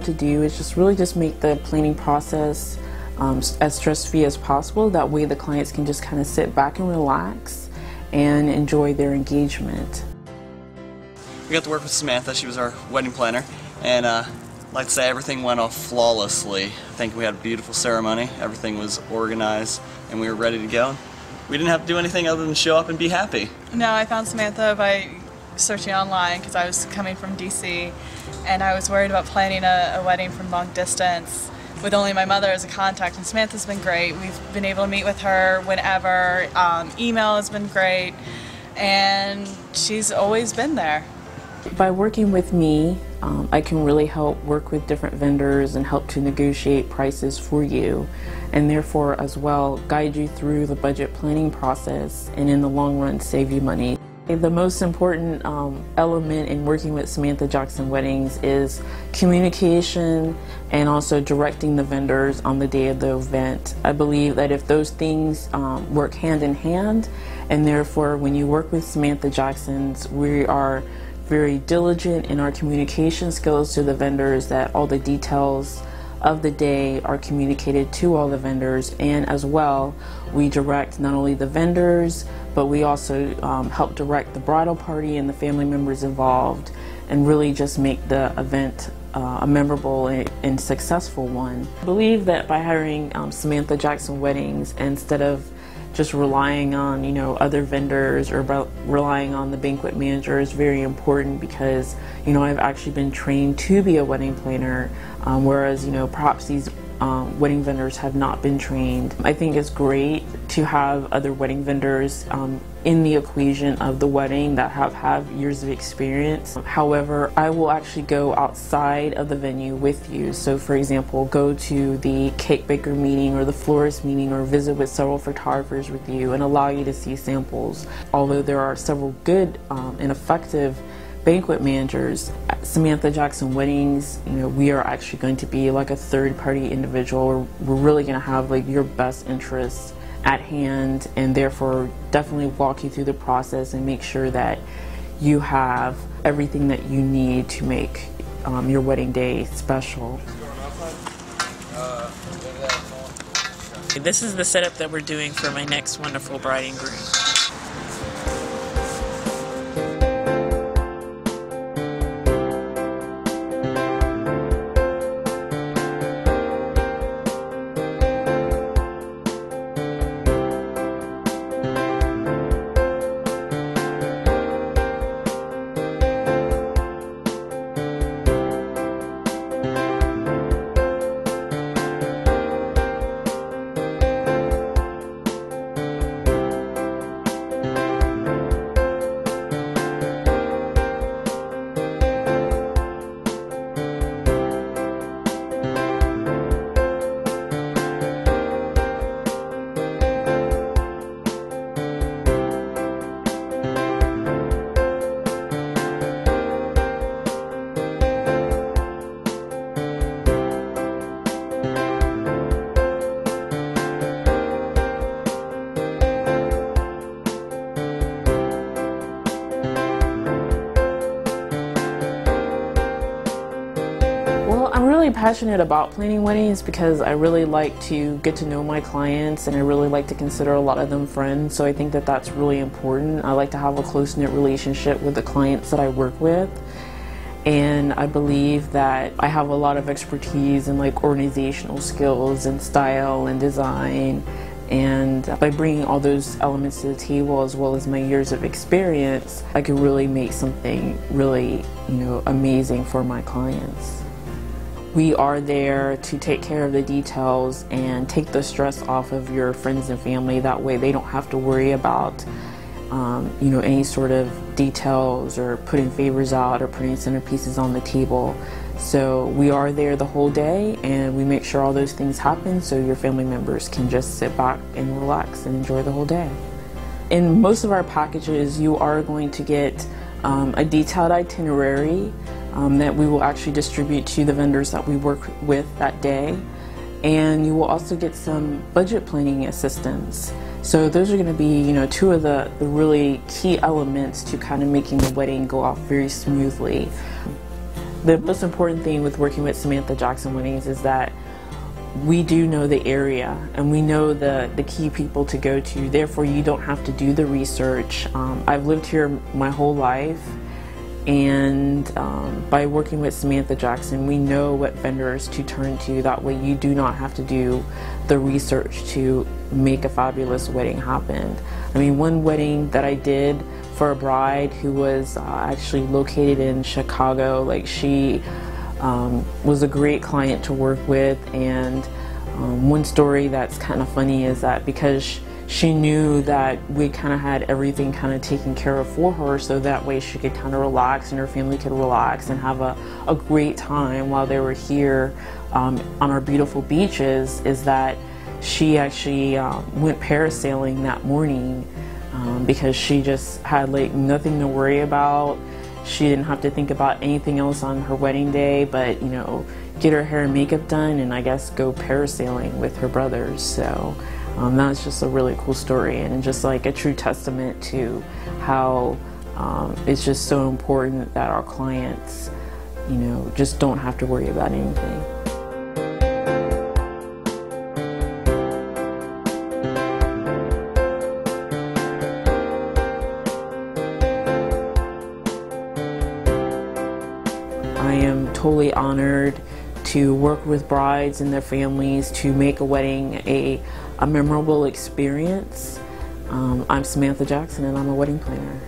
to do is just really just make the planning process as stress-free as possible. That way the clients can just kind of sit back and relax and enjoy their engagement. We got to work with Samantha. She was our wedding planner, and I'd like to say everything went off flawlessly. I think we had a beautiful ceremony, everything was organized, and we were ready to go. We didn't have to do anything other than show up and be happy. No, I found Samantha by searching online because I was coming from DC and I was worried about planning a wedding from long distance with only my mother as a contact, and Samantha's been great. We've been able to meet with her whenever. Email has been great, and she's always been there. By working with me, I can really help work with different vendors and help to negotiate prices for you, and therefore as well guide you through the budget planning process and in the long run save you money. The most important element in working with Samantha Jackson Weddings is communication and also directing the vendors on the day of the event. I believe that if those things work hand in hand, and therefore when you work with Samantha Jacksons, we are very diligent in our communication skills to the vendors, that all the details of the day are communicated to all the vendors, and as well we direct not only the vendors but we also help direct the bridal party and the family members involved, and really just make the event a memorable and successful one. I believe that by hiring Samantha Jackson Weddings, instead of just relying on other vendors or relying on the banquet manager, is very important, because I've actually been trained to be a wedding planner, whereas perhaps these wedding vendors have not been trained. I think it's great to have other wedding vendors in the equation of the wedding that have years of experience. However, I will actually go outside of the venue with you. So for example, go to the cake baker meeting or the florist meeting, or visit with several photographers with you and allow you to see samples. Although there are several good and effective banquet managers, Samantha Jackson Weddings, we are actually going to be like a third-party individual. We're really going to have your best interests at hand, and therefore definitely walk you through the process and make sure that you have everything that you need to make your wedding day special. This is the setup that we're doing for my next wonderful bride and groom. I'm really passionate about planning weddings because I really like to get to know my clients, and I really like to consider a lot of them friends, so I think that that's really important. I like to have a close-knit relationship with the clients that I work with, and I believe that I have a lot of expertise in organizational skills and style and design, and by bringing all those elements to the table as well as my years of experience, I could really make something really amazing for my clients. We are there to take care of the details and take the stress off of your friends and family. That way they don't have to worry about any sort of details or putting favors out or putting centerpieces on the table. So we are there the whole day, and we make sure all those things happen so your family members can just sit back and relax and enjoy the whole day. In most of our packages, you are going to get a detailed itinerary that we will actually distribute to the vendors that we work with that day, and you will also get some budget planning assistance. So those are going to be two of the really key elements to kind of making the wedding go off very smoothly. The most important thing with working with Samantha Jackson Weddings is that we do know the area and we know the key people to go to. Therefore, you don't have to do the research. I've lived here my whole life, and by working with Samantha Jackson, we know what vendors to turn to. That way you do not have to do the research to make a fabulous wedding happen. I mean, one wedding that I did for a bride who was actually located in Chicago, like she was a great client to work with, and one story that's kind of funny is that because she knew that we kind of had everything kind of taken care of for her, so that way she could kind of relax and her family could relax and have a great time while they were here on our beautiful beaches, is that she actually went parasailing that morning because she just had like nothing to worry about. She didn't have to think about anything else on her wedding day but, you know, get her hair and makeup done and I guess go parasailing with her brothers. So that's just a really cool story and just like a true testament to how it's just so important that our clients, you know, just don't have to worry about anything. I am totally honored to work with brides and their families to make a wedding a memorable experience. I'm Samantha Jackson and I'm a wedding planner.